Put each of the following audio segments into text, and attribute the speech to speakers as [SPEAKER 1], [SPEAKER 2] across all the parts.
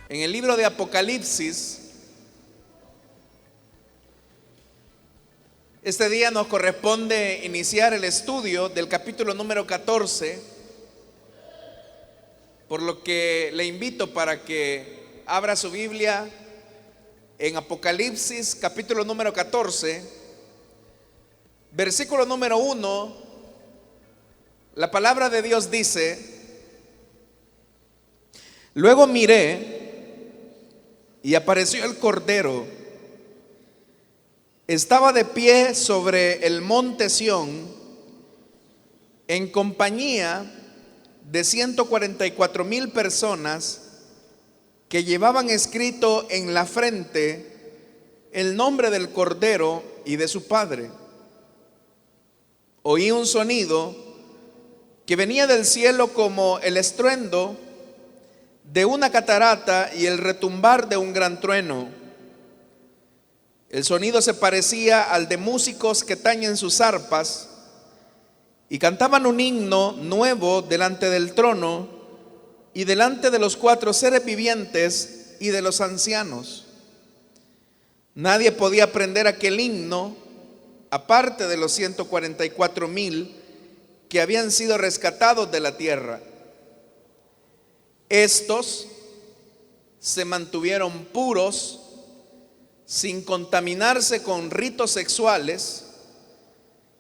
[SPEAKER 1] En el libro de Apocalipsis, este día nos corresponde iniciar el estudio del capítulo número 14, por lo que le invito para que abra su Biblia en Apocalipsis capítulo número 14, versículo número 1. La palabra de Dios dice: luego miré y apareció el Cordero. Estaba de pie sobre el monte Sión en compañía de 144,000 personas que llevaban escrito en la frente el nombre del Cordero y de su Padre. Oí un sonido que venía del cielo como el estruendo de una catarata y el retumbar de un gran trueno. El sonido se parecía al de músicos que tañen sus arpas y cantaban un himno nuevo delante del trono y delante de los 4 seres vivientes y de los ancianos. Nadie podía aprender aquel himno aparte de los 144,000 que habían sido rescatados de la tierra. Estos se mantuvieron puros, sin contaminarse con ritos sexuales.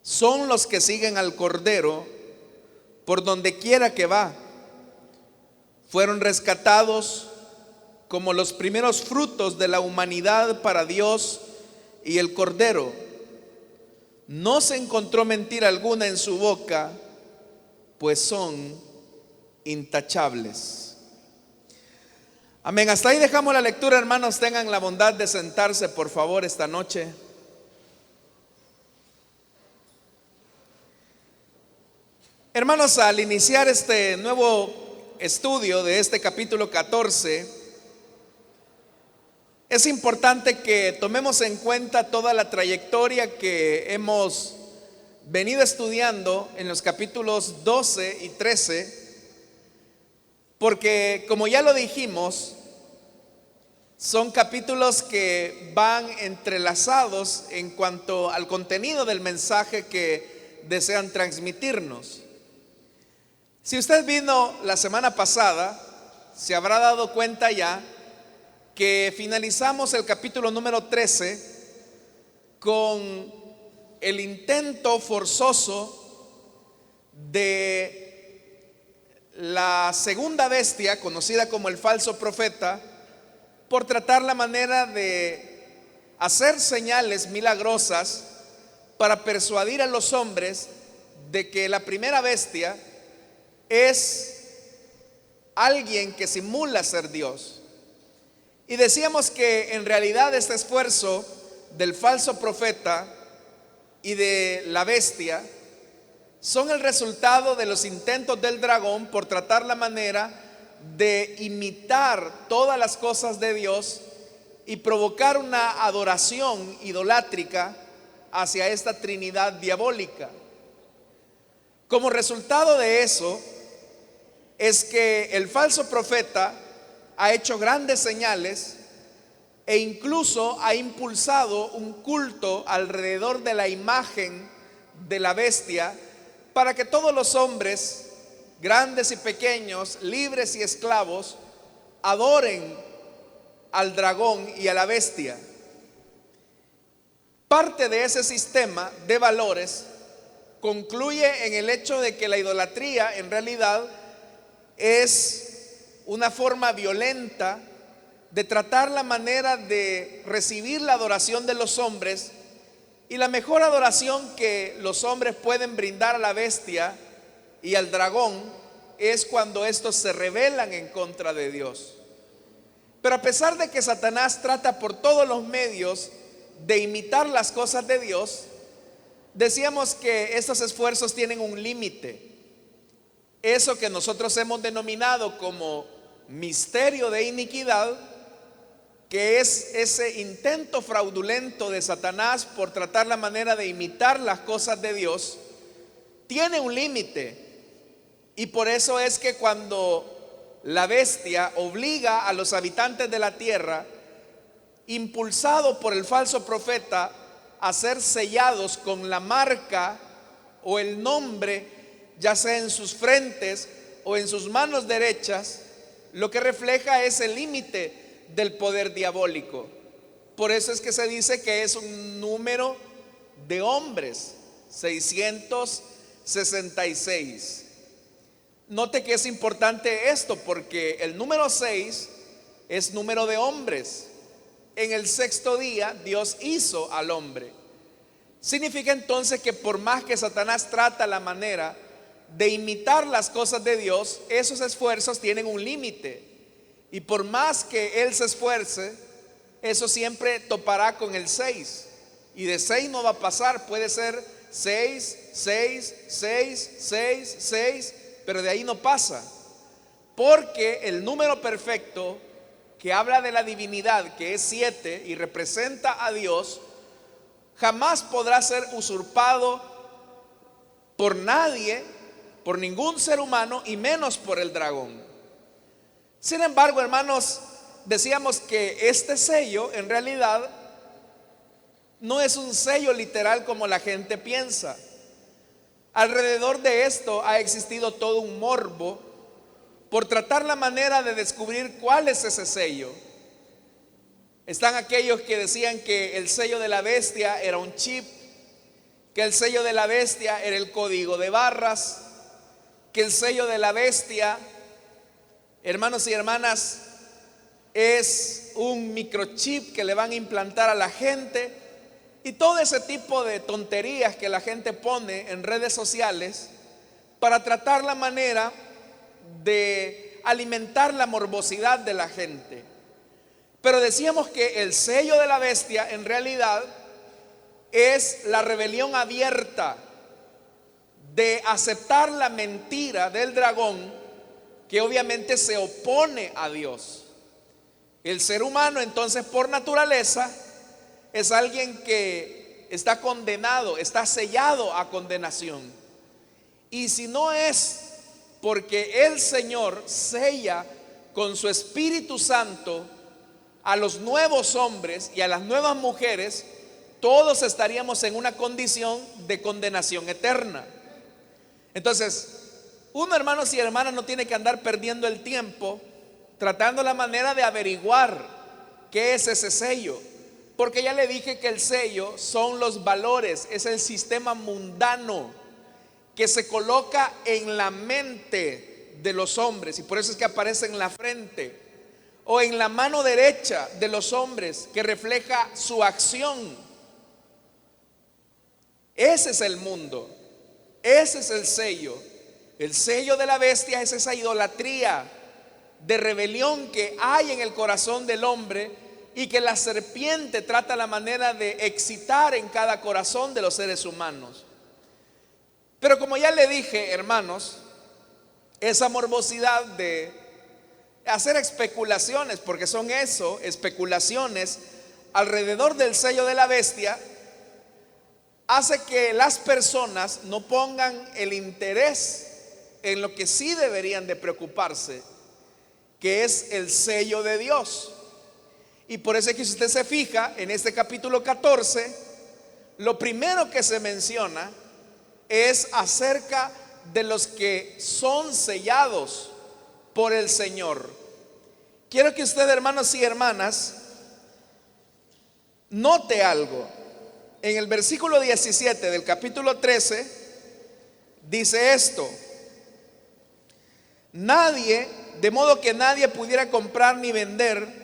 [SPEAKER 1] Son los que siguen al Cordero por donde quiera que va. Fueron rescatados como los primeros frutos de la humanidad para Dios y el Cordero. No se encontró mentira alguna en su boca, pues son intachables. Amén. Hasta ahí dejamos la lectura, hermanos. Tengan la bondad de sentarse, por favor, esta noche. Hermanos, al iniciar este nuevo estudio de este capítulo 14, es importante que tomemos en cuenta toda la trayectoria que hemos venido estudiando en los capítulos 12 y 13, porque, como ya lo dijimos, son capítulos que van entrelazados en cuanto al contenido del mensaje que desean transmitirnos. Si usted vino la semana pasada, se habrá dado cuenta ya que finalizamos el capítulo número 13 con el intento forzoso de la segunda bestia, conocida como el falso profeta, por tratar la manera de hacer señales milagrosas para persuadir a los hombres de que la primera bestia es alguien que simula ser Dios. Y decíamos que en realidad este esfuerzo del falso profeta y de la bestia son el resultado de los intentos del dragón por tratar la manera de imitar todas las cosas de Dios y provocar una adoración idolátrica hacia esta Trinidad diabólica. Como resultado de eso es que el falso profeta ha hecho grandes señales e incluso ha impulsado un culto alrededor de la imagen de la bestia, para que todos los hombres, grandes y pequeños, libres y esclavos, adoren al dragón y a la bestia. Parte de ese sistema de valores concluye en el hecho de que la idolatría en realidad es una forma violenta de tratar la manera de recibir la adoración de los hombres. Y la mejor adoración que los hombres pueden brindar a la bestia y al dragón es cuando estos se rebelan en contra de Dios. Pero a pesar de que Satanás trata por todos los medios de imitar las cosas de Dios, decíamos que estos esfuerzos tienen un límite. Eso que nosotros hemos denominado como misterio de iniquidad, que es ese intento fraudulento de Satanás por tratar la manera de imitar las cosas de Dios, tiene un límite. Y por eso es que cuando la bestia, obliga a los habitantes de la tierra, impulsado por el falso profeta, a ser sellados con la marca o el nombre, ya sea en sus frentes o en sus manos derechas, lo que refleja es el límite del poder diabólico. Por eso es que se dice que es un número de hombres, 666. Note que es importante esto porque el número 6 es número de hombres. En el sexto día Dios hizo al hombre. Significa entonces que por más que Satanás trata la manera de imitar las cosas de Dios, esos esfuerzos tienen un límite. Y por más que él se esfuerce, eso siempre topará con el 6. Y de 6 no va a pasar, puede ser 6, 6, 6, 6, 6, pero de ahí no pasa. Porque el número perfecto que habla de la divinidad, que es 7 y representa a Dios, jamás podrá ser usurpado por nadie, por ningún ser humano y menos por el dragón. Sin embargo, hermanos, decíamos que este sello en realidad no es un sello literal como la gente piensa. Alrededor de esto ha existido todo un morbo por tratar la manera de descubrir cuál es ese sello. Están aquellos que decían que el sello de la bestia era un chip, que el sello de la bestia era el código de barras, que el sello de la bestia, hermanos y hermanas, es un microchip que le van a implantar a la gente, y todo ese tipo de tonterías que la gente pone en redes sociales para tratar la manera de alimentar la morbosidad de la gente. Pero decíamos que el sello de la bestia en realidad es la rebelión abierta de aceptar la mentira del dragón, que obviamente se opone a Dios. El ser humano entonces por naturaleza es alguien que está condenado, está sellado a condenación. Y si no es porque el Señor sella con su Espíritu Santo a los nuevos hombres y a las nuevas mujeres, todos estaríamos en una condición de condenación eterna. Entonces, uno, hermanos y hermanas, no tiene que andar perdiendo el tiempo tratando la manera de averiguar qué es ese sello, porque ya le dije que el sello son los valores, es el sistema mundano que se coloca en la mente de los hombres, y por eso es que aparece en la frente o en la mano derecha de los hombres, que refleja su acción. Ese es el mundo, ese es el sello. El sello de la bestia es esa idolatría de rebelión que hay en el corazón del hombre y que la serpiente trata la manera de excitar en cada corazón de los seres humanos. Pero como ya le dije, hermanos, esa morbosidad de hacer especulaciones, porque son eso, especulaciones alrededor del sello de la bestia, hace que las personas no pongan el interés en lo que sí deberían de preocuparse, que es el sello de Dios. Y por eso es que si usted se fija en este capítulo 14, lo primero que se menciona es acerca de los que son sellados por el Señor. Quiero que usted, hermanos y hermanas, note algo. En el versículo 17 del capítulo 13 dice esto: nadie, de modo que nadie pudiera comprar ni vender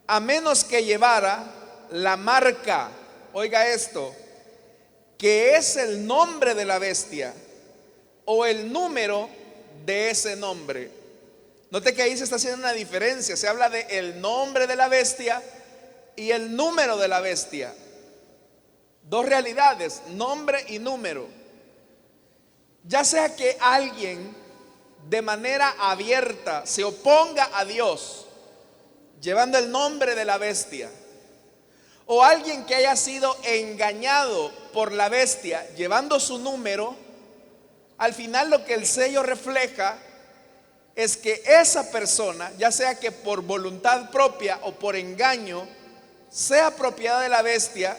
[SPEAKER 1] a menos que llevara la marca, oiga esto, que es el nombre de la bestia o el número de ese nombre. Note que ahí se está haciendo una diferencia. Se habla de el nombre de la bestia y el número de la bestia. Dos realidades, nombre y número. Ya sea que alguien de manera abierta se oponga a Dios llevando el nombre de la bestia, o alguien que haya sido engañado por la bestia llevando su número, al final lo que el sello refleja es que esa persona, ya sea que por voluntad propia o por engaño, sea propiedad de la bestia,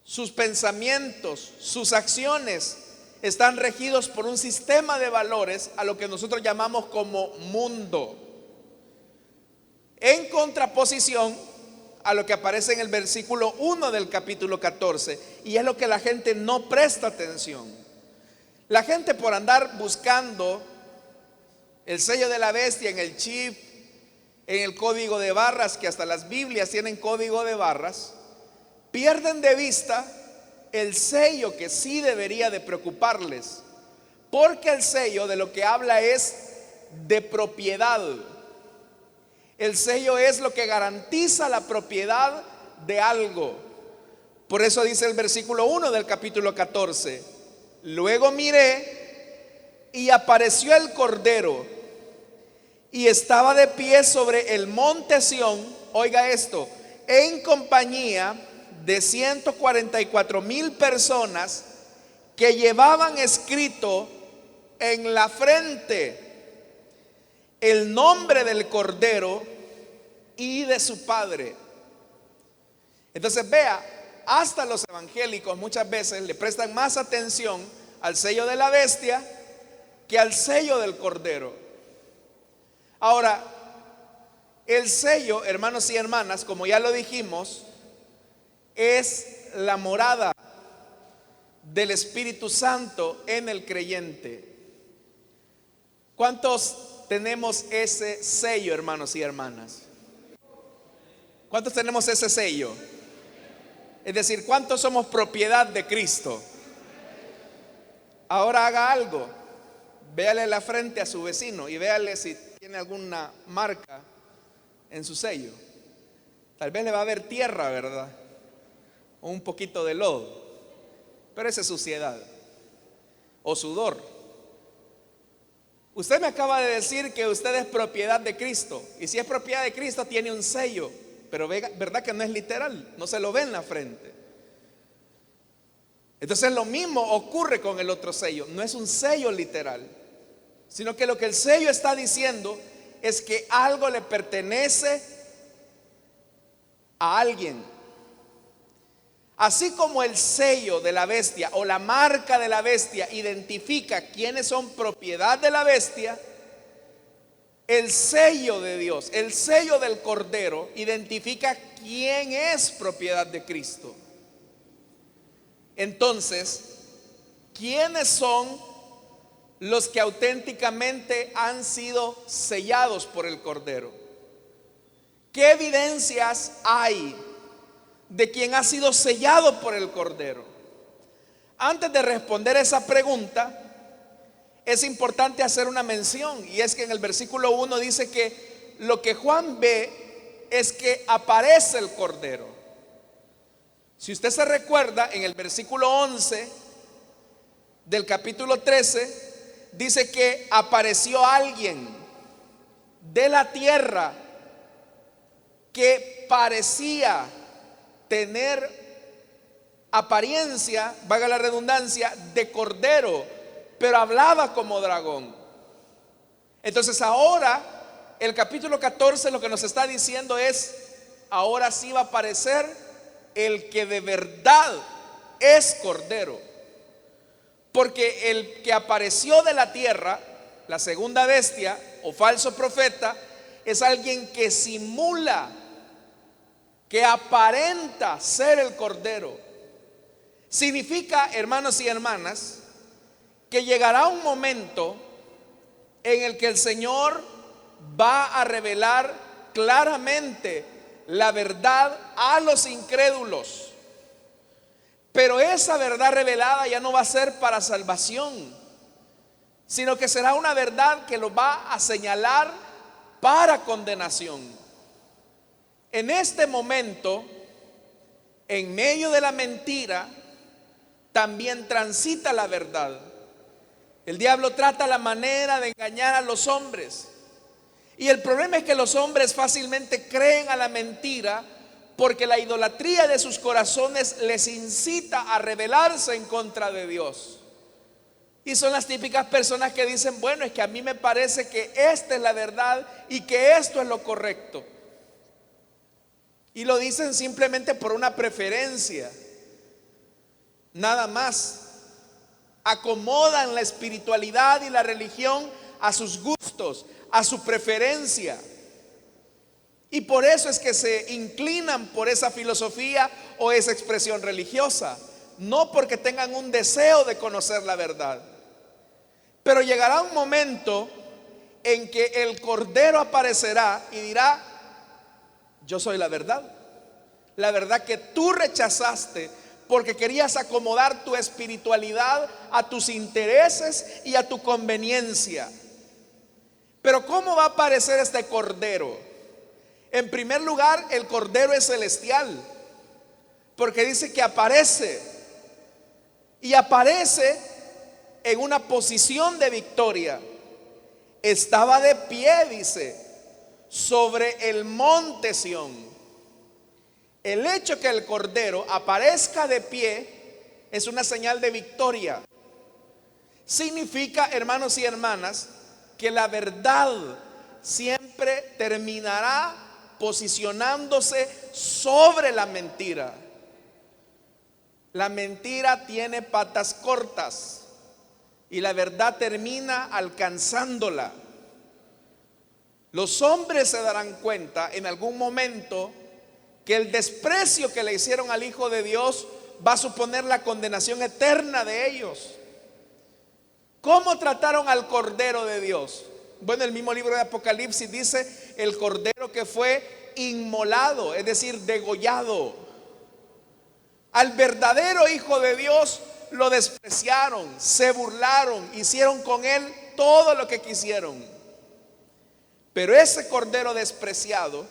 [SPEAKER 1] sus pensamientos, sus acciones están regidos por un sistema de valores a lo que nosotros llamamos como mundo, en contraposición a lo que aparece en el versículo 1 del capítulo 14, y es lo que la gente no presta atención. La gente, por andar buscando el sello de la bestia en el chip, en el código de barras, que hasta las Biblias tienen código de barras, pierden de vista el sello que sí debería de preocuparles, porque el sello de lo que habla es de propiedad. El sello es lo que garantiza la propiedad de algo. Por eso dice el versículo 1 del capítulo 14: luego miré y apareció el Cordero, y estaba de pie sobre el monte Sión, oiga esto, en compañía de 144,000 personas que llevaban escrito en la frente el nombre del Cordero y de su Padre. Entonces vea, hasta los evangélicos muchas veces le prestan más atención al sello de la bestia que al sello del Cordero. Ahora, el sello, hermanos y hermanas, como ya lo dijimos, es la morada del Espíritu Santo en el creyente. ¿Cuántos tenemos ese sello, hermanos y hermanas? ¿Cuántos tenemos ese sello? Es decir, ¿cuántos somos propiedad de Cristo? Ahora haga algo. Véale la frente a su vecino y véale si tiene alguna marca en su sello. Tal vez le va a ver tierra, ¿verdad? O un poquito de lodo, pero esa es suciedad o sudor. Usted me acaba de decir que usted es propiedad de Cristo, y si es propiedad de Cristo tiene un sello, pero verdad que no es literal, no se lo ve en la frente. Entonces lo mismo ocurre con el otro sello, no es un sello literal, sino que lo que el sello está diciendo es que algo le pertenece a alguien. Así como el sello de la bestia o la marca de la bestia identifica quiénes son propiedad de la bestia, el sello de Dios, el sello del Cordero, identifica quién es propiedad de Cristo. Entonces, ¿quiénes son los que auténticamente han sido sellados por el Cordero? ¿Qué evidencias hay de quien ha sido sellado por el Cordero? Antes de responder esa pregunta, es importante hacer una mención, y es que en el versículo 1 dice que lo que Juan ve es que aparece el Cordero. Si usted se recuerda, en el versículo 11 del capítulo 13 dice que apareció alguien de la tierra que parecía tener apariencia, valga la redundancia, de cordero, pero hablaba como dragón. Entonces ahora el capítulo 14 lo que nos está diciendo es: ahora sí va a aparecer el que de verdad es cordero, porque el que apareció de la tierra, la segunda bestia o falso profeta, es alguien que simula, que aparenta ser el Cordero. Significa, hermanos y hermanas, que llegará un momento en el que el Señor va a revelar claramente la verdad a los incrédulos. Pero esa verdad revelada ya no va a ser para salvación, sino que será una verdad que lo va a señalar para condenación. En este momento, en medio de la mentira, también transita la verdad. El diablo trata la manera de engañar a los hombres. Y el problema es que los hombres fácilmente creen a la mentira porque la idolatría de sus corazones les incita a rebelarse en contra de Dios. Y son las típicas personas que dicen, bueno, es que a mí me parece que esta es la verdad y que esto es lo correcto. Y lo dicen simplemente por una preferencia, nada más. Acomodan la espiritualidad y la religión a sus gustos, a su preferencia. Y por eso es que se inclinan por esa filosofía o esa expresión religiosa, no porque tengan un deseo de conocer la verdad. Pero llegará un momento en que el Cordero aparecerá y dirá: yo soy la verdad que tú rechazaste porque querías acomodar tu espiritualidad a tus intereses y a tu conveniencia. Pero ¿cómo va a aparecer este Cordero? En primer lugar, el Cordero es celestial, porque dice que aparece, y aparece en una posición de victoria. Estaba de pie, dice, sobre el monte Sión. El hecho que el Cordero aparezca de pie es una señal de victoria. Significa, hermanos y hermanas, que la verdad siempre terminará posicionándose sobre la mentira. La mentira tiene patas cortas y la verdad termina alcanzándola. Los hombres se darán cuenta en algún momento que el desprecio que le hicieron al Hijo de Dios va a suponer la condenación eterna de ellos. ¿Cómo trataron al Cordero de Dios? Bueno, el mismo libro de Apocalipsis dice: el Cordero que fue inmolado, es decir, degollado. Al verdadero Hijo de Dios lo despreciaron, se burlaron, hicieron con él todo lo que quisieron. Pero ese Cordero despreciado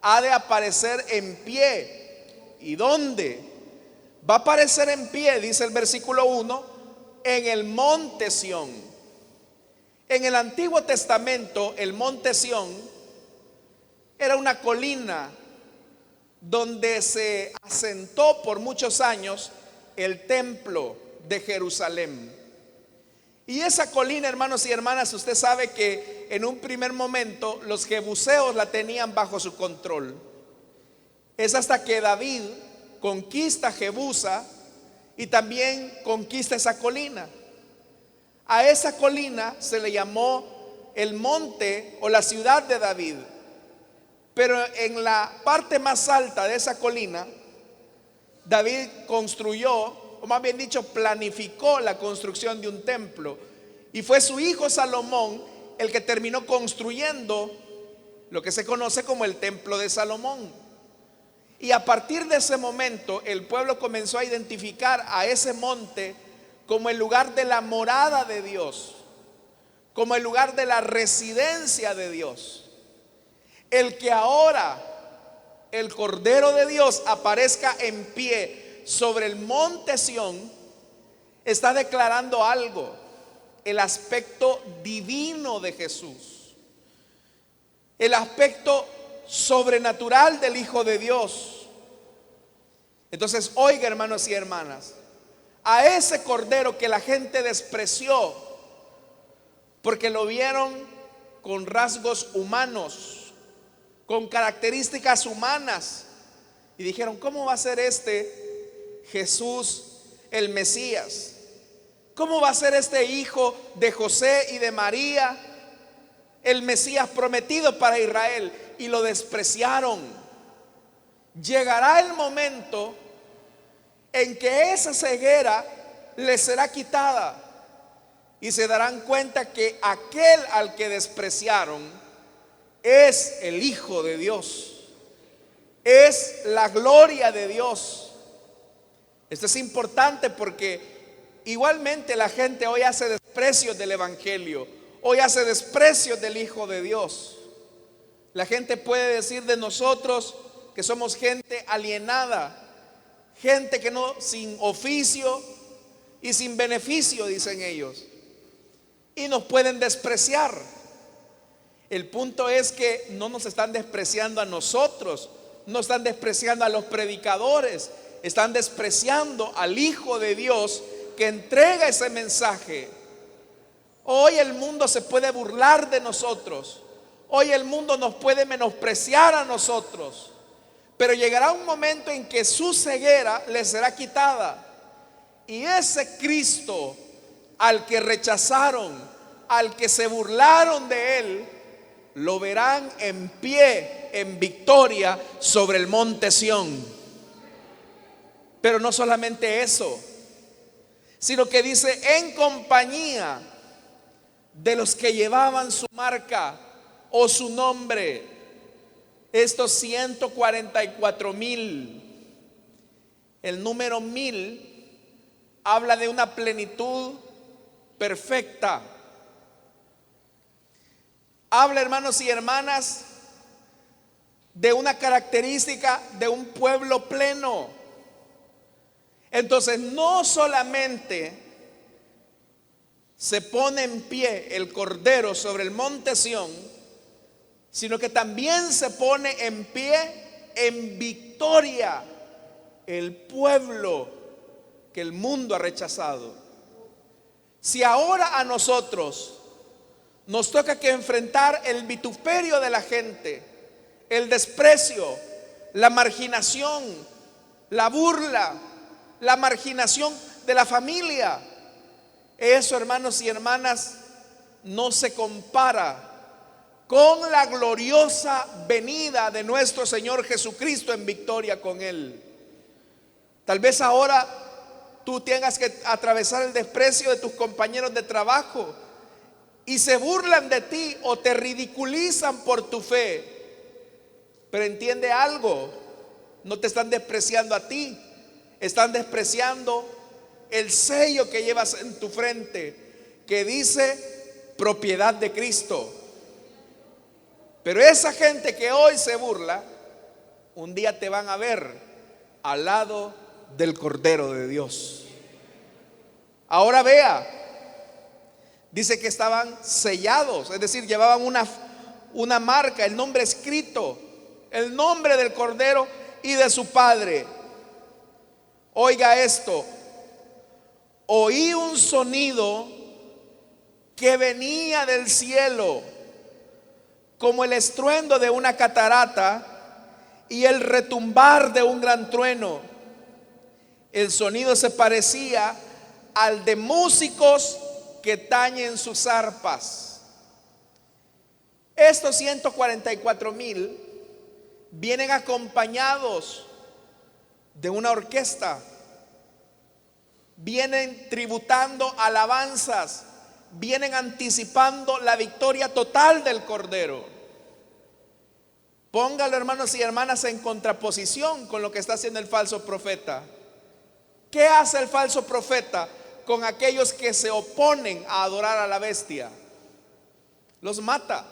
[SPEAKER 1] ha de aparecer en pie. ¿Y dónde? Va a aparecer en pie, dice el versículo 1, en el monte Sión. En el Antiguo Testamento, el monte Sión era una colina donde se asentó por muchos años el templo de Jerusalén. Y esa colina, hermanos y hermanas, usted sabe que en un primer momento los jebuseos la tenían bajo su control. Es hasta que David conquista Jebusa y también conquista esa colina. A esa colina se le llamó el monte o la ciudad de David. Pero en la parte más alta de esa colina, David construyó, o más bien dicho, planificó la construcción de un templo. Y fue su hijo Salomón el que terminó construyendo lo que se conoce como el templo de Salomón. Y a partir de ese momento, el pueblo comenzó a identificar a ese monte como el lugar de la morada de Dios, como el lugar de la residencia de Dios. El que ahora el Cordero de Dios aparezca en pie sobre el monte Sión está declarando algo: el aspecto divino de Jesús, el aspecto sobrenatural del Hijo de Dios. Entonces, oiga, hermanos y hermanas, a ese Cordero que la gente despreció porque lo vieron con rasgos humanos, con características humanas, y dijeron: ¿cómo va a ser este Jesús el Mesías? ¿Cómo va a ser este hijo de José y de María el Mesías prometido para Israel? Y lo despreciaron. Llegará el momento en que esa ceguera les será quitada y se darán cuenta que aquel al que despreciaron es el Hijo de Dios, es la gloria de Dios. Esto es importante porque igualmente la gente hoy hace desprecios del Evangelio, hoy hace desprecios del Hijo de Dios. La gente puede decir de nosotros que somos gente alienada, gente que no, sin oficio y sin beneficio, dicen ellos, y nos pueden despreciar. El punto es que no nos están despreciando a nosotros, no están despreciando a los predicadores, están despreciando al Hijo de Dios que entrega ese mensaje. Hoy el mundo se puede burlar de nosotros. Hoy el mundo nos puede menospreciar a nosotros. Pero llegará un momento en que su ceguera les será quitada. Y ese Cristo al que rechazaron, al que se burlaron de él, lo verán en pie, en victoria sobre el monte Sión. Pero no solamente eso, sino que dice en compañía de los que llevaban su marca o su nombre, estos 144,000. El número 1000 habla de una plenitud perfecta. Habla, hermanos y hermanas, de una característica de un pueblo pleno. Entonces, no solamente se pone en pie el Cordero sobre el monte Sión, sino que también se pone en pie en victoria el pueblo que el mundo ha rechazado. Si ahora a nosotros nos toca que enfrentar el vituperio de la gente, el desprecio, la marginación, la burla, la marginación de la familia, eso, hermanos y hermanas, no se compara con la gloriosa venida de nuestro Señor Jesucristo en victoria con Él. Tal vez ahora tú tengas que atravesar el desprecio de tus compañeros de trabajo y se burlan de ti o te ridiculizan por tu fe. Pero entiende algo, no te están despreciando a ti, están despreciando el sello que llevas en tu frente, que dice propiedad de Cristo. Pero esa gente que hoy se burla, un día te van a ver al lado del Cordero de Dios. Ahora vea, dice que estaban sellados, es decir, llevaban una marca, el nombre escrito, el nombre del Cordero y de su Padre. Oiga esto, oí un sonido que venía del cielo, como el estruendo de una catarata y el retumbar de un gran trueno. El sonido se parecía al de músicos que tañen sus arpas. Estos 144,000 vienen acompañados de una orquesta, vienen tributando alabanzas, vienen anticipando la victoria total del Cordero. Póngalo, hermanos y hermanas, en contraposición con lo que está haciendo el falso profeta. ¿Qué hace el falso profeta con aquellos que se oponen a adorar a la bestia? Los mata.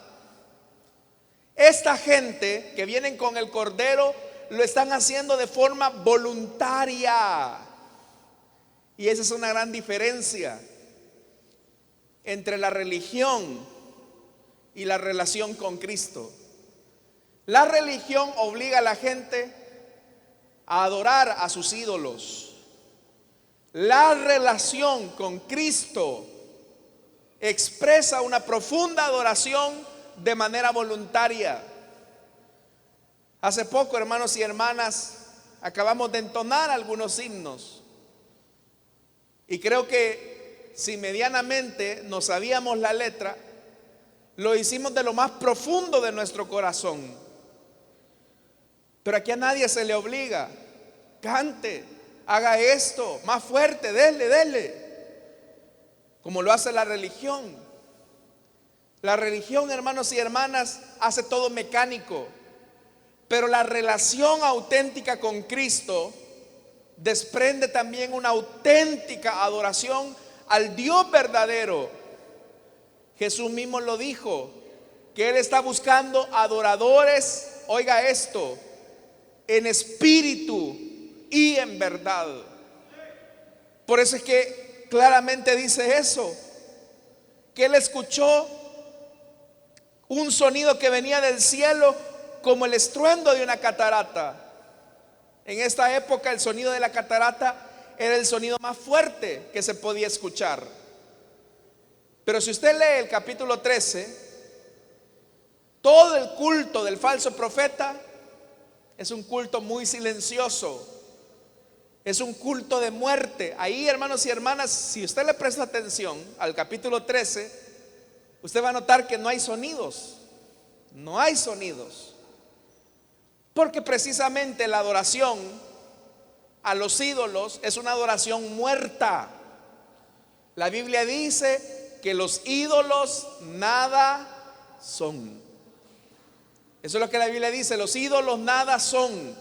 [SPEAKER 1] Esta gente que vienen con el Cordero lo están haciendo de forma voluntaria. Y esa es una gran diferencia entre la religión y la relación con Cristo. La religión obliga a la gente a adorar a sus ídolos. La relación con Cristo expresa una profunda adoración de manera voluntaria. Hace poco, hermanos y hermanas, acabamos de entonar algunos himnos. Y creo que si medianamente nos sabíamos la letra, lo hicimos de lo más profundo de nuestro corazón. Pero aquí a nadie se le obliga. Cante, haga esto, más fuerte, dele, como lo hace la religión. La religión, hermanos y hermanas, hace todo mecánico. Pero la relación auténtica con Cristo desprende también una auténtica adoración al Dios verdadero. Jesús mismo lo dijo, que Él está buscando adoradores, oiga esto, en espíritu y en verdad. Por eso es que claramente dice eso, que Él escuchó un sonido que venía del cielo como el estruendo de una catarata. En esta época el sonido de la catarata era el sonido más fuerte que se podía escuchar. Pero si usted lee el capítulo 13, todo el culto del falso profeta es un culto muy silencioso, es un culto de muerte. Ahí, hermanos y hermanas, si usted le presta atención al capítulo 13, usted va a notar que no hay sonidos, no hay sonidos, porque precisamente la adoración a los ídolos es una adoración muerta. La Biblia dice que los ídolos nada son. Eso es lo que la Biblia dice, los ídolos nada son.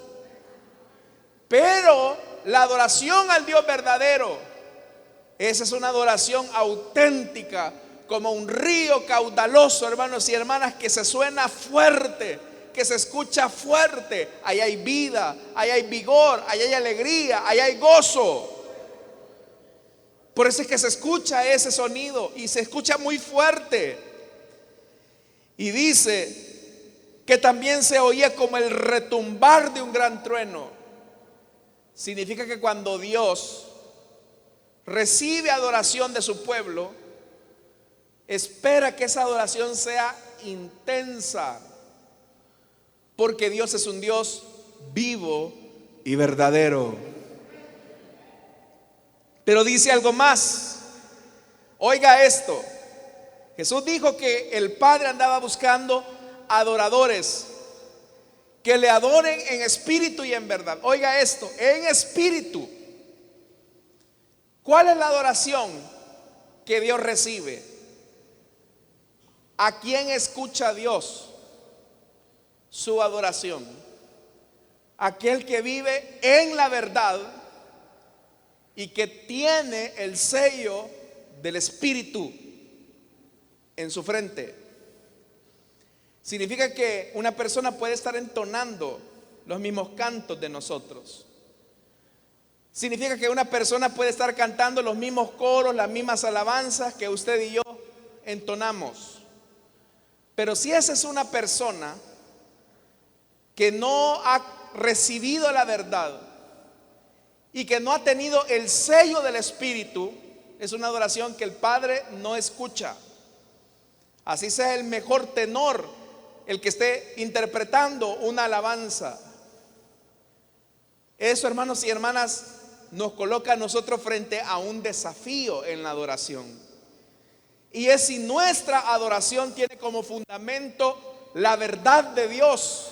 [SPEAKER 1] Pero la adoración al Dios verdadero, esa es una adoración auténtica, como un río caudaloso, hermanos y hermanas, que se suena fuerte, que se escucha fuerte. Ahí hay vida, ahí hay vigor, ahí hay alegría, ahí hay gozo. Por eso es que se escucha ese sonido y se escucha muy fuerte. Y dice que también se oía como el retumbar de un gran trueno. Significa que cuando Dios recibe adoración de su pueblo, espera que esa adoración sea intensa, porque Dios es un Dios vivo y verdadero. Pero dice algo más. Oiga esto. Jesús dijo que el Padre andaba buscando adoradores que le adoren en espíritu y en verdad. Oiga esto, en espíritu. ¿Cuál es la adoración que Dios recibe? ¿A quién escucha Dios su adoración? Aquel que vive en la verdad y que tiene el sello del Espíritu en su frente. Significa que una persona puede estar entonando los mismos cantos de nosotros. Significa que una persona puede estar cantando los mismos coros, las mismas alabanzas que usted y yo entonamos. Pero si esa es una persona que no ha recibido la verdad y que no ha tenido el sello del Espíritu, es una adoración que el Padre no escucha. Así sea el mejor tenor el que esté interpretando una alabanza. Eso, hermanos y hermanas, nos coloca a nosotros frente a un desafío en la adoración. Y es si nuestra adoración tiene como fundamento la verdad de Dios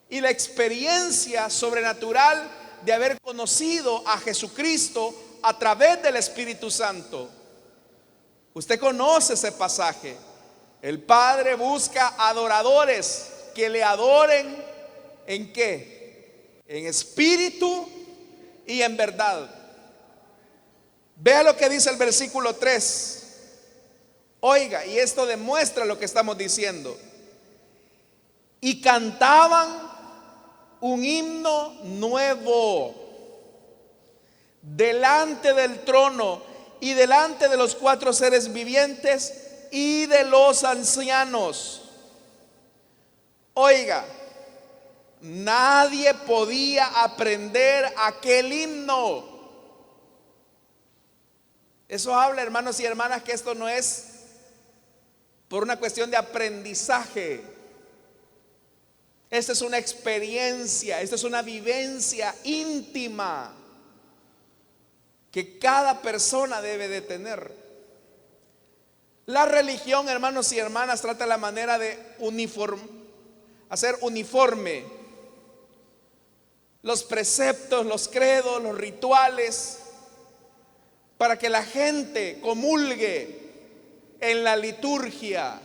[SPEAKER 1] y la experiencia sobrenatural de haber conocido a Jesucristo a través del Espíritu Santo. Usted conoce ese pasaje. El Padre busca adoradores que le adoren ¿en qué? En espíritu y en verdad. Vea lo que dice el versículo 3. Oiga, y esto demuestra lo que estamos diciendo. Y cantaban un himno nuevo delante del trono y delante de los 4 seres vivientes y de los ancianos. Oiga, nadie podía aprender aquel himno. Eso habla, hermanos y hermanas, que esto no es por una cuestión de aprendizaje. Esta es una experiencia, esta es una vivencia íntima que cada persona debe de tener. La religión, hermanos y hermanas, trata la manera de hacer uniforme los preceptos, los credos, los rituales, para que la gente comulgue en la liturgia.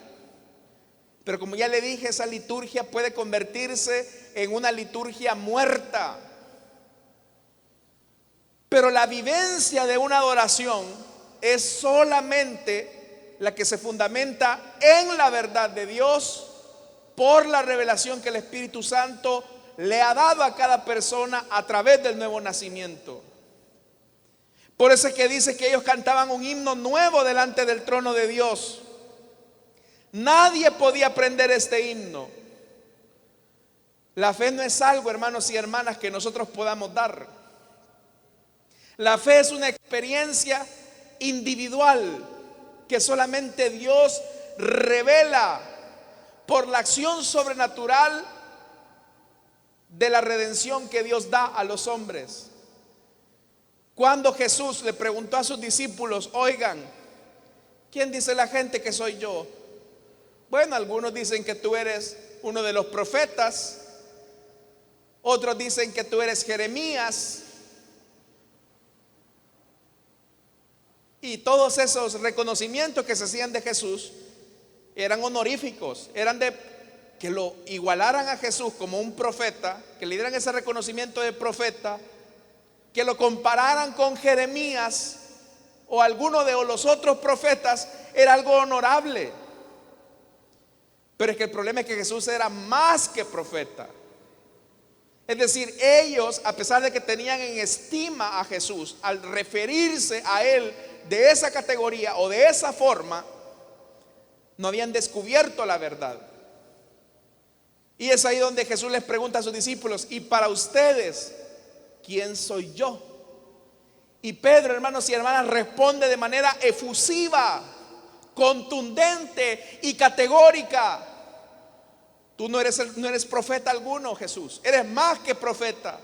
[SPEAKER 1] Pero como ya le dije, esa liturgia puede convertirse en una liturgia muerta. Pero la vivencia de una adoración es solamente la que se fundamenta en la verdad de Dios por la revelación que el Espíritu Santo le ha dado a cada persona a través del nuevo nacimiento. Por eso es que dice que ellos cantaban un himno nuevo delante del trono de Dios. Nadie podía aprender este himno. La fe no es algo, hermanos y hermanas, que nosotros podamos dar. La fe es una experiencia individual que solamente Dios revela por la acción sobrenatural de la redención que Dios da a los hombres. Cuando Jesús le preguntó a sus discípulos: oigan, ¿quién dice la gente que soy yo? Bueno, algunos dicen que tú eres uno de los profetas, otros dicen que tú eres Jeremías. Y todos esos reconocimientos que se hacían de Jesús eran honoríficos, eran de que lo igualaran a Jesús como un profeta, que le dieran ese reconocimiento de profeta, que lo compararan con Jeremías o alguno de los otros profetas, era algo honorable. Pero es que el problema es que Jesús era más que profeta. Es decir, ellos, a pesar de que tenían en estima a Jesús, al referirse a él de esa categoría o de esa forma, no habían descubierto la verdad. Y es ahí donde Jesús les pregunta a sus discípulos: ¿y para ustedes quién soy yo? Y Pedro, hermanos y hermanas, responde de manera efusiva, contundente y categórica: tú no eres profeta alguno, Jesús. Eres más que profeta,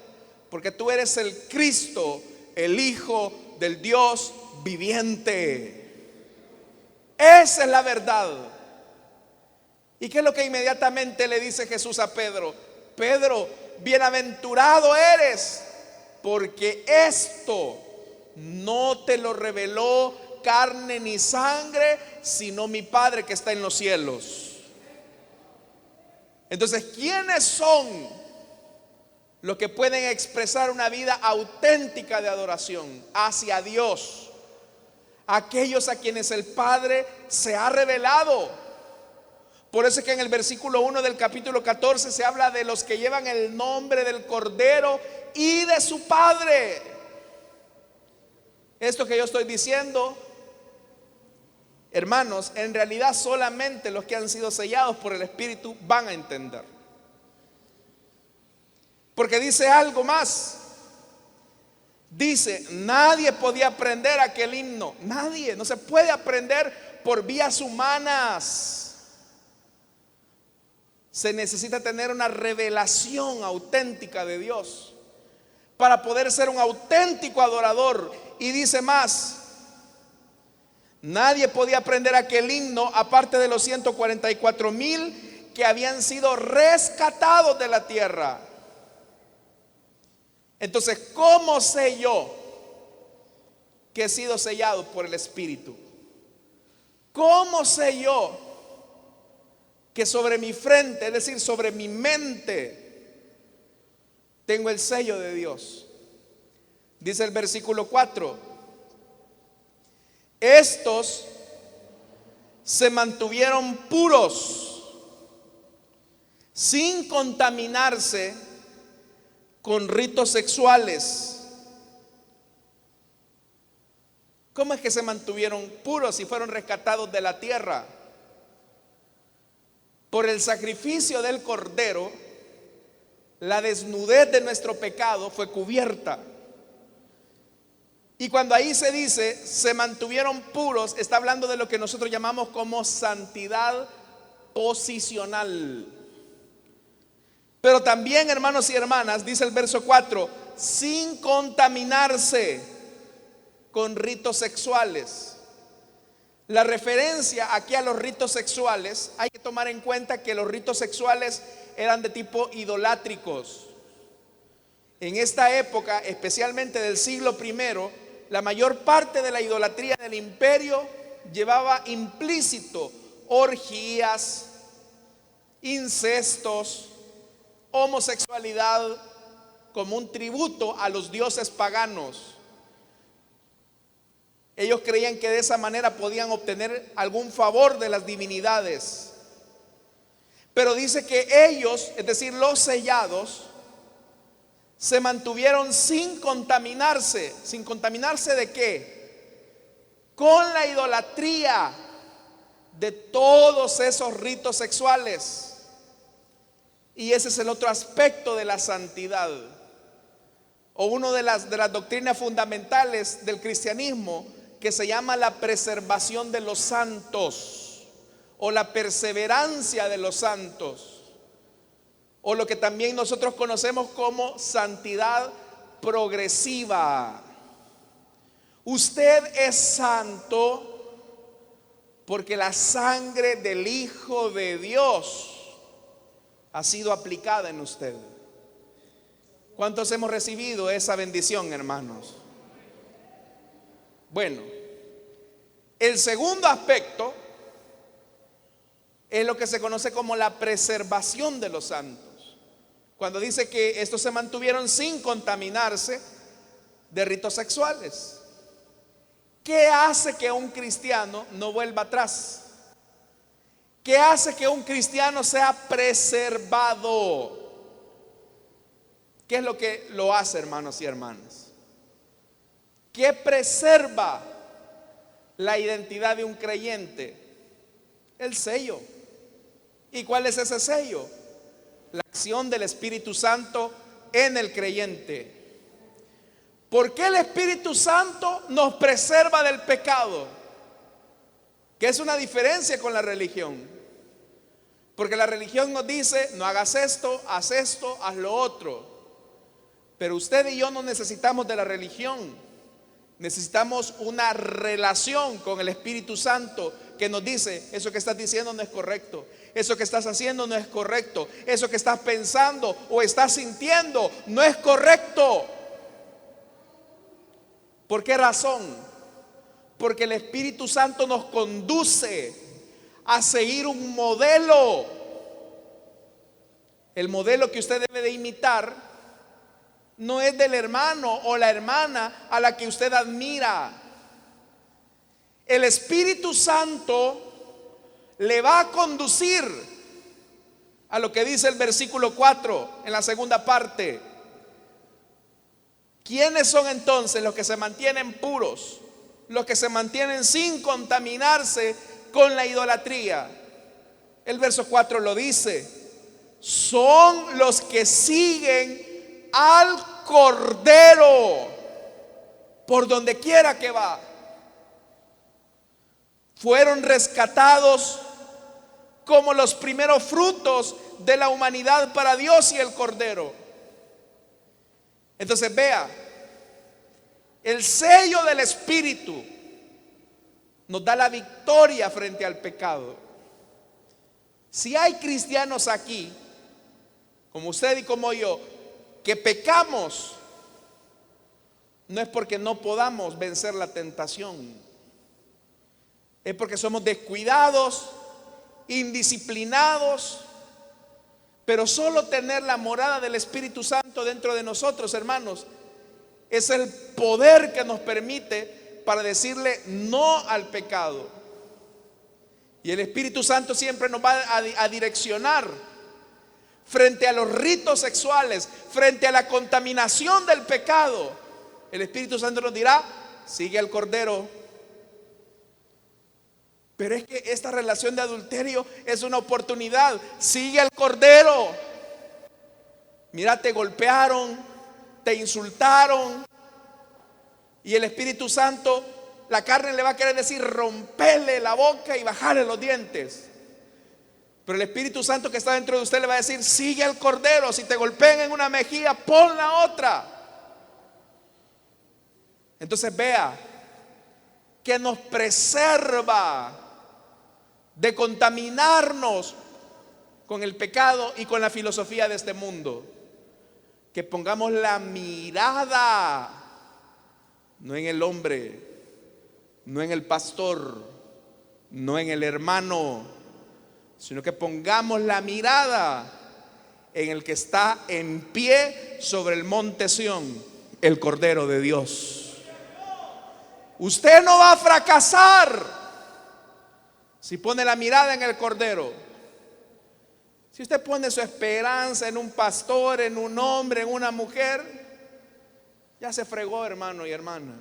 [SPEAKER 1] porque tú eres el Cristo, el Hijo del Dios viviente. Esa es la verdad. ¿Y qué es lo que inmediatamente le dice Jesús a Pedro? Pedro, bienaventurado eres, porque esto no te lo reveló carne ni sangre, sino mi Padre que está en los cielos. Entonces, ¿quiénes son los que pueden expresar una vida auténtica de adoración hacia Dios? Aquellos a quienes el Padre se ha revelado. Por eso es que en el versículo 1 del capítulo 14 se habla de los que llevan el nombre del Cordero y de su Padre. Esto que yo estoy diciendo, hermanos, en realidad solamente los que han sido sellados por el Espíritu van a entender. Porque dice algo más. Dice: nadie podía aprender aquel himno. Nadie, no se puede aprender por vías humanas. Se necesita tener una revelación auténtica de Dios para poder ser un auténtico adorador. Y dice más: nadie podía aprender aquel himno aparte de los 144,000 que habían sido rescatados de la tierra. Entonces, ¿cómo sé yo que he sido sellado por el Espíritu? ¿Cómo sé yo que sobre mi frente, es decir, sobre mi mente, tengo el sello de Dios? Dice el versículo 4: estos se mantuvieron puros, sin contaminarse con ritos sexuales. ¿Cómo es que se mantuvieron puros si fueron rescatados de la tierra? Por el sacrificio del Cordero, la desnudez de nuestro pecado fue cubierta. Y cuando ahí se dice se mantuvieron puros, está hablando de lo que nosotros llamamos como santidad posicional. Pero también, hermanos y hermanas, dice el verso 4, sin contaminarse con ritos sexuales. La referencia aquí a los ritos sexuales, hay que tomar en cuenta que los ritos sexuales eran de tipo idolátricos. En esta época, especialmente del siglo I, la mayor parte de la idolatría del imperio llevaba implícito orgías, incestos, homosexualidad como un tributo a los dioses paganos. Ellos creían que de esa manera podían obtener algún favor de las divinidades. Pero dice que ellos, es decir, los sellados, se mantuvieron sin contaminarse. ¿Sin contaminarse de qué? Con la idolatría de todos esos ritos sexuales. Y ese es el otro aspecto de la santidad. o una de las doctrinas fundamentales del cristianismo, que se llama la preservación de los santos o la perseverancia de los santos, o lo que también nosotros conocemos como santidad progresiva. Usted es santo porque la sangre del Hijo de Dios ha sido aplicada en usted. ¿Cuántos hemos recibido esa bendición, hermanos? Bueno, el segundo aspecto es lo que se conoce como la preservación de los santos. Cuando dice que estos se mantuvieron sin contaminarse de ritos sexuales. ¿Qué hace que un cristiano no vuelva atrás? ¿Qué hace que un cristiano sea preservado? ¿Qué es lo que lo hace, hermanos y hermanas? ¿Qué preserva la identidad de un creyente? El sello. ¿Y cuál es ese sello? La acción del Espíritu Santo en el creyente. ¿Por qué el Espíritu Santo nos preserva del pecado? Que es una diferencia con la religión. Porque la religión nos dice: no hagas esto, haz lo otro. Pero usted y yo no necesitamos de la religión. Necesitamos una relación con el Espíritu Santo que nos dice: eso que estás diciendo no es correcto, eso que estás haciendo no es correcto, eso que estás pensando o estás sintiendo no es correcto. ¿Por qué razón? Porque el Espíritu Santo nos conduce a seguir un modelo. El modelo que usted debe de imitar no es del hermano o la hermana a la que usted admira. El Espíritu Santo le va a conducir a lo que dice el versículo 4 en la segunda parte. ¿Quiénes son entonces los que se mantienen puros? Los que se mantienen sin contaminarse con la idolatría. El verso 4 lo dice: son los que siguen al Cordero por donde quiera que va. Fueron rescatados como los primeros frutos de la humanidad para Dios y el Cordero. Entonces vea, el sello del Espíritu nos da la victoria frente al pecado. Si hay cristianos aquí, como usted y como yo, que pecamos, no es porque no podamos vencer la tentación, es porque somos descuidados, indisciplinados. Pero solo tener la morada del Espíritu Santo dentro de nosotros, hermanos, es el poder que nos permite para decirle no al pecado. Y el Espíritu Santo siempre nos va a direccionar frente a los ritos sexuales, frente a la contaminación del pecado. El Espíritu Santo nos dirá: sigue al Cordero. Pero es que esta relación de adulterio es una oportunidad. Sigue al Cordero. Mira, te golpearon, te insultaron, y el Espíritu Santo, la carne le va a querer decir: rompele la boca y bajale los dientes. Pero el Espíritu Santo que está dentro de usted le va a decir: sigue al Cordero. Si te golpean en una mejilla, pon la otra. Entonces vea que nos preserva de contaminarnos con el pecado y con la filosofía de este mundo. Que pongamos la mirada no en el hombre, no en el pastor, no en el hermano, sino que pongamos la mirada en el que está en pie sobre el monte Sión, el Cordero de Dios. Usted no va a fracasar si pone la mirada en el Cordero. Si usted pone su esperanza en un pastor, en un hombre, en una mujer, ya se fregó, hermano y hermana.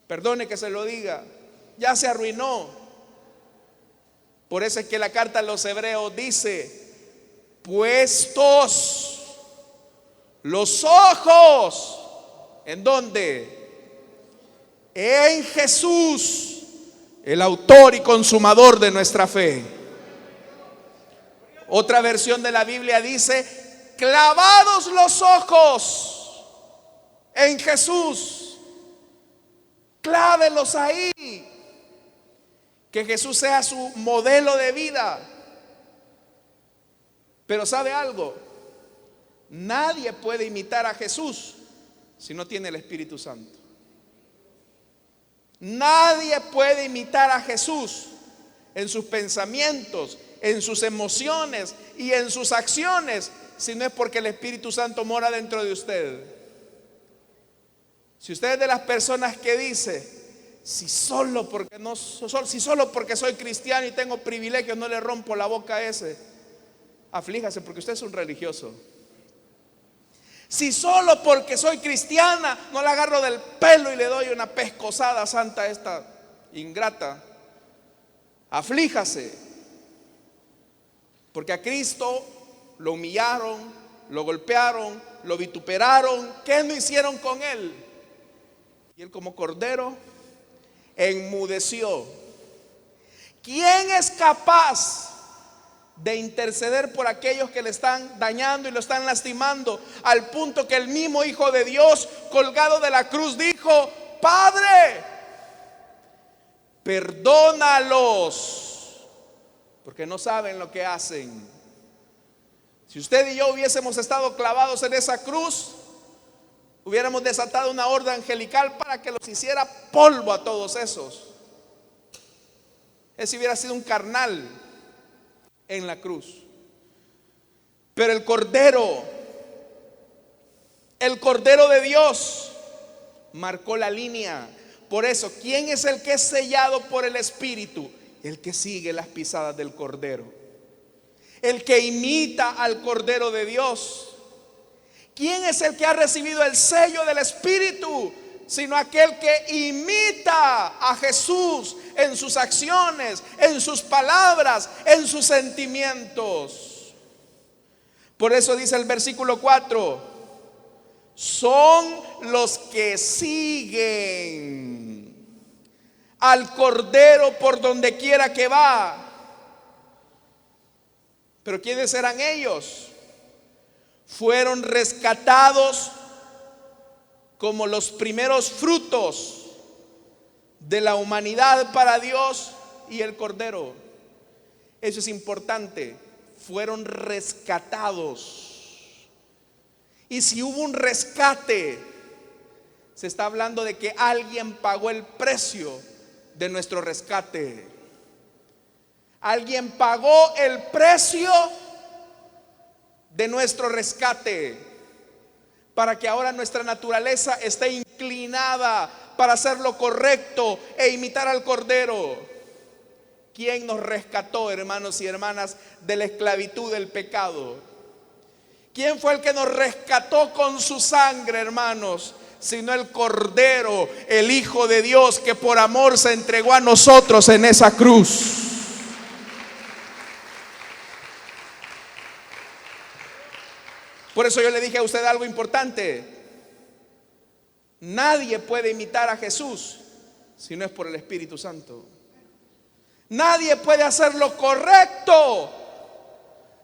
[SPEAKER 1] Perdone que se lo diga, ya se arruinó. Por eso es que la carta a los hebreos dice: puestos Los ojos, ¿en dónde? En Jesús, el autor y consumador de nuestra fe. Otra versión de la Biblia dice: clavados los ojos en Jesús. Clávelos ahí. Que Jesús sea su modelo de vida. Pero ¿sabe algo? Nadie puede imitar a Jesús si no tiene el Espíritu Santo. Nadie puede imitar a Jesús en sus pensamientos, en sus emociones y en sus acciones si no es porque el Espíritu Santo mora dentro de usted. Si usted es de las personas que dice: si solo porque soy cristiano y tengo privilegios no le rompo la boca a ese, aflíjase, porque usted es un religioso. Si solo porque soy cristiana no la agarro del pelo y le doy una pescozada santa a esta ingrata, aflíjase, porque a Cristo lo humillaron, lo golpearon, lo vituperaron. ¿Qué no hicieron con él? Y él, como cordero, enmudeció. ¿Quién es capaz de interceder por aquellos que le están dañando y lo están lastimando, al punto que el mismo Hijo de Dios, colgado de la cruz, dijo: Padre, perdónalos, porque no saben lo que hacen? Si usted y yo hubiésemos estado clavados en esa cruz, hubiéramos desatado una orden angelical para que los hiciera polvo a todos esos. Ese hubiera sido un carnal en la cruz. Pero el Cordero de Dios marcó la línea. Por eso, ¿quién es el que es sellado por el Espíritu? El que sigue las pisadas del Cordero, el que imita al Cordero de Dios. ¿Quién es el que ha recibido el sello del Espíritu? Sino aquel que imita a Jesús en sus acciones, en sus palabras, en sus sentimientos. Por eso dice el versículo 4: son los que siguen al Cordero por donde quiera que va. Pero ¿quiénes eran ellos? Fueron rescatados como los primeros frutos de la humanidad para Dios y el Cordero. Eso es importante. Fueron rescatados. Y si hubo un rescate, se está hablando de que alguien pagó el precio de nuestro rescate. Alguien pagó el precio de nuestro rescate, para que ahora nuestra naturaleza esté inclinada para hacer lo correcto e imitar al Cordero. ¿Quién nos rescató, hermanos y hermanas, de la esclavitud del pecado? ¿Quién fue el que nos rescató con su sangre, hermanos? Sino el Cordero, el Hijo de Dios, que por amor se entregó a nosotros en esa cruz. Por eso yo le dije a usted algo importante: nadie puede imitar a Jesús si no es por el Espíritu Santo. Nadie puede hacer lo correcto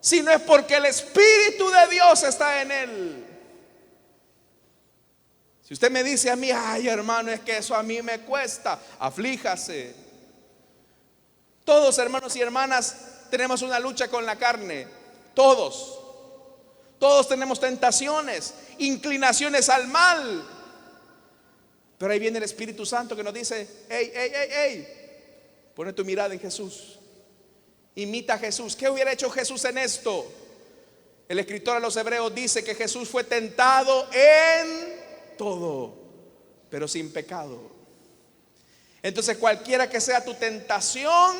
[SPEAKER 1] si no es porque el Espíritu de Dios está en él. Si usted me dice a mí: ay, hermano, es que eso a mí me cuesta, aflíjase. Todos, hermanos y hermanas, tenemos una lucha con la carne. Todos tenemos tentaciones, inclinaciones al mal. Pero ahí viene el Espíritu Santo que nos dice: hey, pone tu mirada en Jesús, imita a Jesús. ¿Qué hubiera hecho Jesús en esto? El escritor a los Hebreos dice que Jesús fue tentado en todo, pero sin pecado. Entonces, cualquiera que sea tu tentación,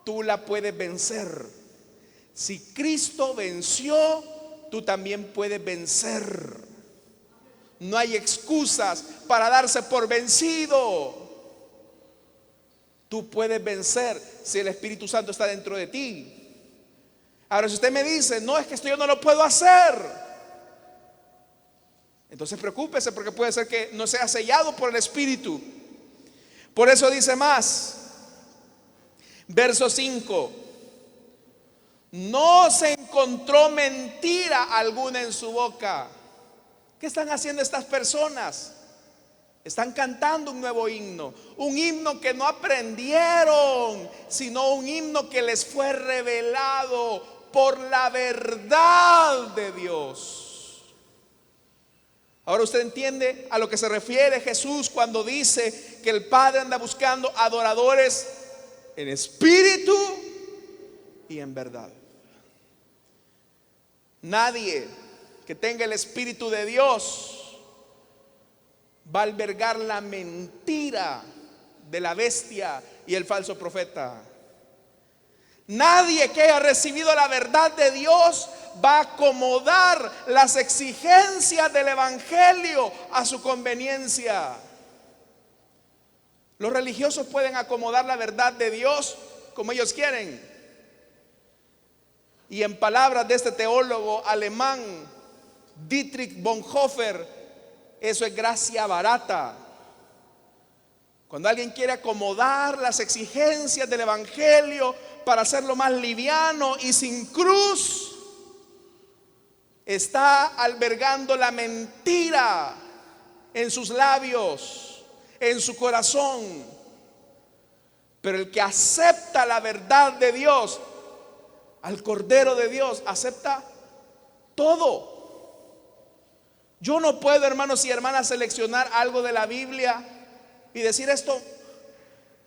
[SPEAKER 1] tú la puedes vencer. Si Cristo venció, tú también puedes vencer. No hay excusas para darse por vencido. Tú puedes vencer si el Espíritu Santo está dentro de ti. Ahora, si usted me dice: no, es que esto yo no lo puedo hacer, entonces preocúpese, porque puede ser que no sea sellado por el Espíritu. Por eso dice más, verso 5: no se encontró mentira alguna en su boca. ¿Qué están haciendo estas personas? Están cantando un nuevo himno, un himno que no aprendieron, sino un himno que les fue revelado por la verdad de Dios. Ahora usted entiende a lo que se refiere Jesús cuando dice que el Padre anda buscando adoradores en espíritu y en verdad. Nadie que tenga el Espíritu de Dios va a albergar la mentira de la bestia y el falso profeta. Nadie que haya recibido la verdad de Dios va a acomodar las exigencias del Evangelio a su conveniencia. Los religiosos pueden acomodar la verdad de Dios como ellos quieren. Y en palabras de este teólogo alemán, Dietrich Bonhoeffer, eso es gracia barata. Cuando alguien quiere acomodar las exigencias del Evangelio para hacerlo más liviano y sin cruz, está albergando la mentira en sus labios, en su corazón. Pero el que acepta la verdad de Dios, al Cordero de Dios, acepta todo. Yo no puedo, hermanos y hermanas, seleccionar algo de la Biblia y decir esto,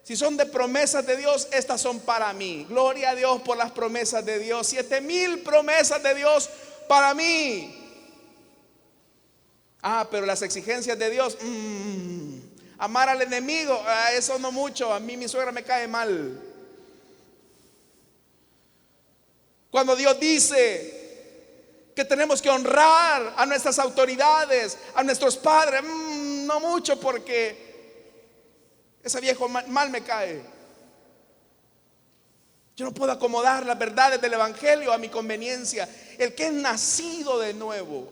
[SPEAKER 1] si son de promesas de Dios, estas son para mí. Gloria a Dios por las promesas de Dios. 7,000 promesas de Dios para mí. Pero las exigencias de Dios, amar al enemigo, eso no mucho. A mí mi suegra me cae mal. Cuando Dios dice que tenemos que honrar a nuestras autoridades, a nuestros padres, no mucho, porque ese viejo mal me cae. Yo no puedo acomodar las verdades del Evangelio a mi conveniencia. El que es nacido de nuevo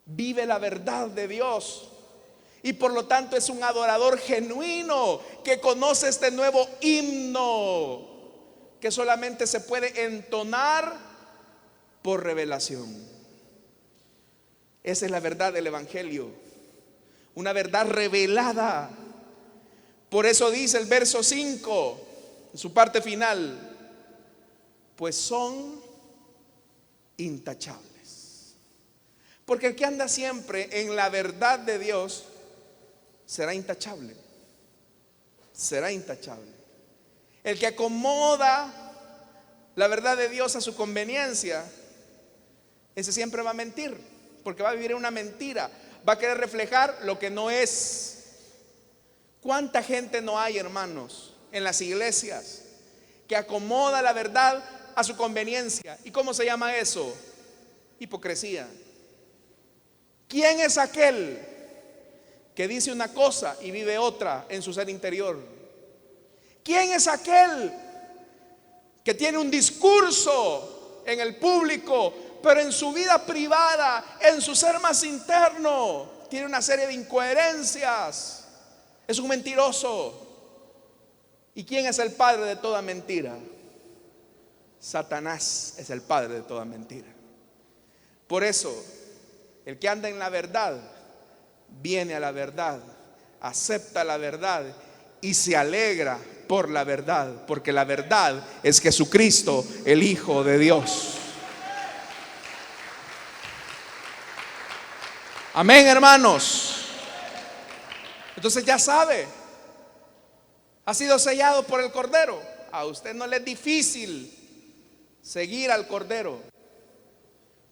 [SPEAKER 1] vive la verdad de Dios y por lo tanto es un adorador genuino que conoce este nuevo himno que solamente se puede entonar por revelación. Esa es la verdad del Evangelio, una verdad revelada. Por eso dice el verso 5, en su parte final, pues son intachables. Porque el que anda siempre en la verdad de Dios será intachable. Será intachable. El que acomoda la verdad de Dios a su conveniencia, ese siempre va a mentir, porque va a vivir en una mentira, va a querer reflejar lo que no es. ¿Cuánta gente no hay, hermanos, en las iglesias que acomoda la verdad a su conveniencia? ¿Y cómo se llama eso? Hipocresía. ¿Quién es aquel que dice una cosa y vive otra en su ser interior? ¿Quién es aquel que tiene un discurso en el público, pero en su vida privada, en su ser más interno, tiene una serie de incoherencias? Es un mentiroso. ¿Y quién es el padre de toda mentira? Satanás es el padre de toda mentira. Por eso, el que anda en la verdad, viene a la verdad, acepta la verdad y se alegra por la verdad, porque la verdad es Jesucristo, el Hijo de Dios. Amén, hermanos. Entonces ya sabe, ha sido sellado por el Cordero. A usted no le es difícil seguir al Cordero,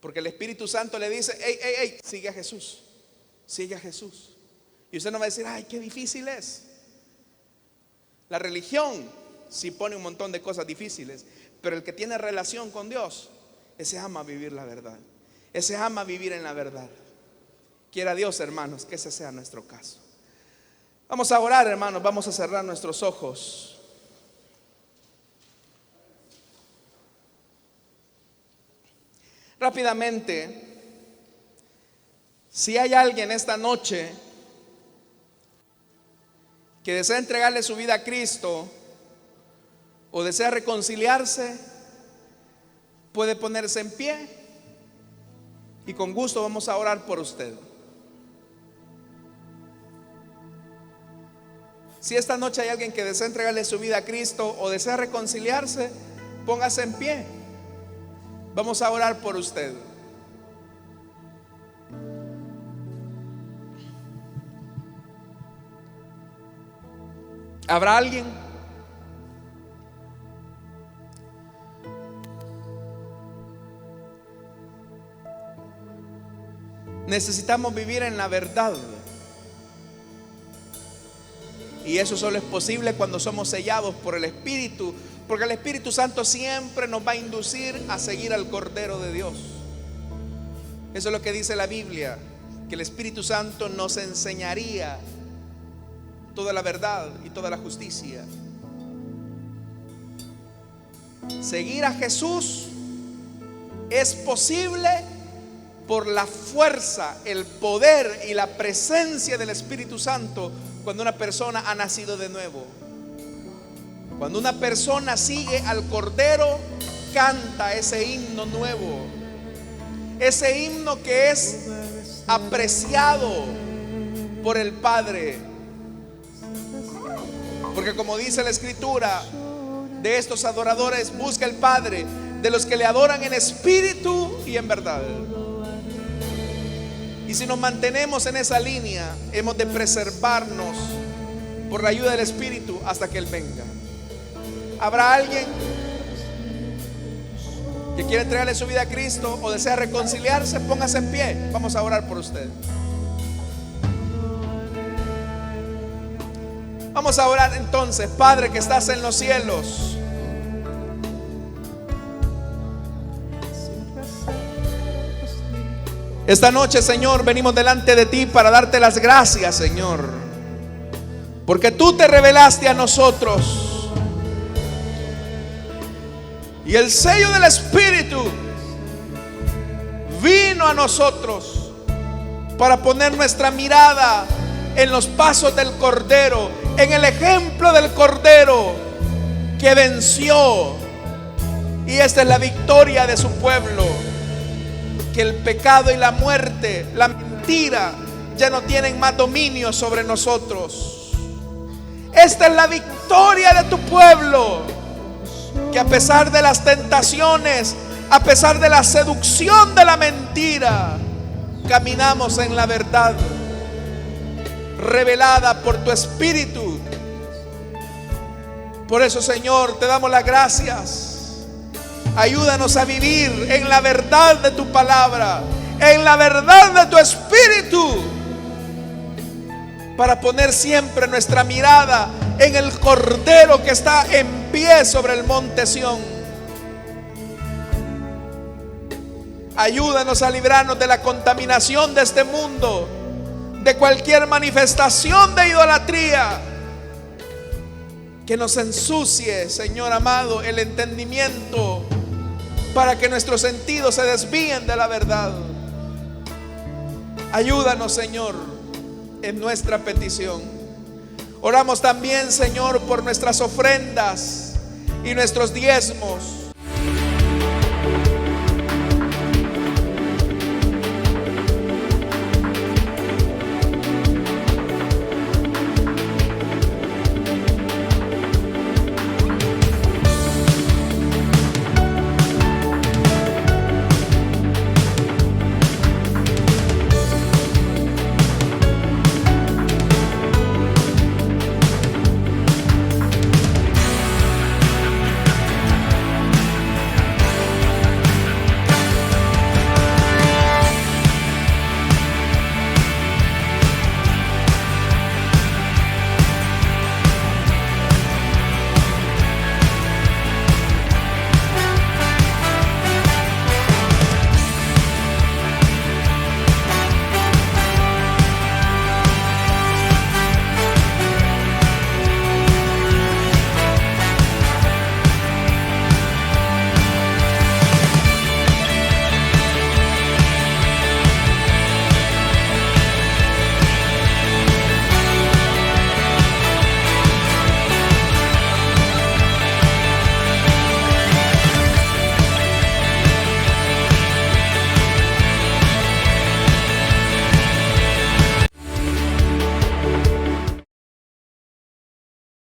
[SPEAKER 1] porque el Espíritu Santo le dice: hey, sigue a Jesús, sigue a Jesús. Y usted no va a decir: ay, qué difícil es. La religión sí pone un montón de cosas difíciles, pero el que tiene relación con Dios, ese ama vivir la verdad, ese ama vivir en la verdad. Quiera Dios, hermanos, que ese sea nuestro caso. Vamos a orar, hermanos, vamos a cerrar nuestros ojos. Rápidamente, Si hay alguien esta noche que desea entregarle su vida a Cristo o desea reconciliarse, puede ponerse en pie y con gusto vamos a orar por usted. Si esta noche hay alguien que desea entregarle su vida a Cristo o desea reconciliarse, póngase en pie. Vamos a orar por usted. ¿Habrá alguien? Necesitamos vivir en la verdad. Y eso solo es posible cuando somos sellados por el Espíritu, porque el Espíritu Santo siempre nos va a inducir a seguir al Cordero de Dios. Eso es lo que dice la Biblia, que el Espíritu Santo nos enseñaría toda la verdad y toda la justicia. Seguir a Jesús es posible por la fuerza, el poder y la presencia del Espíritu Santo cuando una persona ha nacido de nuevo. Cuando una persona sigue al Cordero, canta ese himno nuevo, ese himno que es apreciado por el Padre. Porque como dice la Escritura, de estos adoradores busca el Padre, de los que le adoran en espíritu y en verdad. Y si nos mantenemos en esa línea, hemos de preservarnos por la ayuda del Espíritu hasta que Él venga. ¿Habrá alguien que quiere entregarle su vida a Cristo o desea reconciliarse? Póngase en pie, vamos a orar por usted. Vamos a orar entonces. Padre que estás en los cielos, esta noche, Señor, venimos delante de ti para darte las gracias, Señor, porque tú te revelaste a nosotros y el sello del Espíritu vino a nosotros para poner nuestra mirada en los pasos del Cordero, en el ejemplo del Cordero que venció. Y esta es la victoria de su pueblo, que el pecado y la muerte, la mentira, ya no tienen más dominio sobre nosotros. Esta es la victoria de tu pueblo, que a pesar de las tentaciones, a pesar de la seducción de la mentira, caminamos en la verdad revelada por tu Espíritu. Por eso, Señor, te damos las gracias. Ayúdanos a vivir en la verdad de tu palabra, en la verdad de tu Espíritu, para poner siempre nuestra mirada en el Cordero que está en pie sobre el monte Sión. Ayúdanos a librarnos de la contaminación de este mundo, de cualquier manifestación de idolatría que nos ensucie, Señor amado, el entendimiento, para que nuestros sentidos se desvíen de la verdad. Ayúdanos, Señor, en nuestra petición. Oramos también, Señor, por nuestras ofrendas y nuestros diezmos.